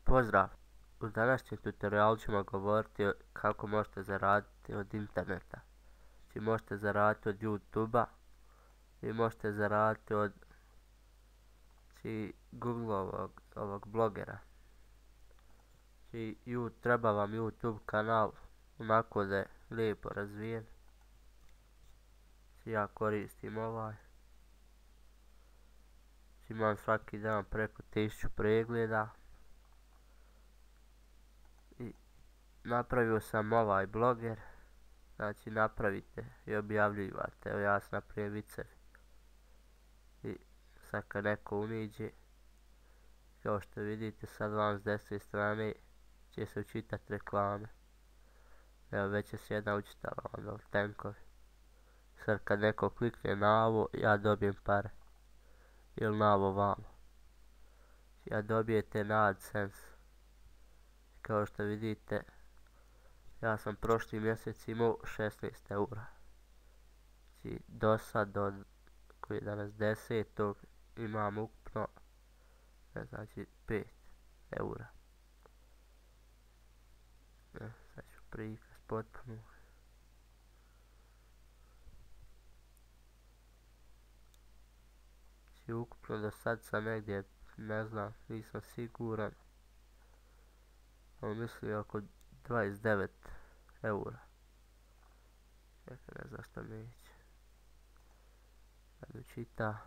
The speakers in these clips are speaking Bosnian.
Pozdrav! U današnjem tutorialu ćemo govoriti kako možete zaraditi od interneta. Znači možete zaraditi od YouTube-a i možete zaraditi od Google-ovog blogera. Znači treba vam YouTube kanal onako da je lijepo razvijen. Znači ja koristim ovaj. Znači imam svaki dan preko 1000 pregleda. I napravio sam ovaj bloger. Znači napravite i objavljivate. Evo ja sam napravio vicevi. I sad kad neko uniđe, kao što vidite sad vam s desne strane će se učitati reklame. Evo već je se jedna učitala, onda tenkovi. Sad kad neko klikne na ovo, ja dobijem pare. Ili na ovo vamo. Ja dobijete na AdSense. Kao što vidite, ja sam prošli mjesec imao 16 eura. Znači do sad, koji je danas 10. imam ukupno, znači 5 eura. Sad ću prikaz potpuno. Znači ukupno do sad sam negdje, ne znam, nisam siguran, ali mislim oko 29 eura. Čekaj, ne znam što neće. Kad učita.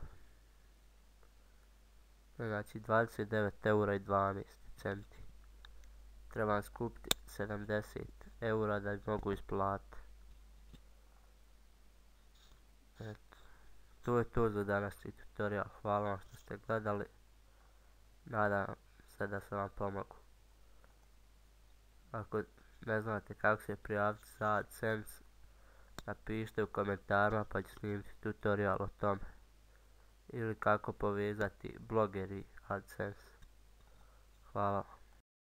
Znači 29 eura i 12 centi. Trebam skupiti 70 eura da bi mogu isplatiti. Eto. To je to za današnji tutorial. Hvala vam što ste gledali. Nadam se da sam vam pomogao. Ako ne znate kako se prijaviti za AdSense, napišite u komentarima pa ću snimiti tutorial o tome. Ili kako povezati bloger i AdSense. Hvala.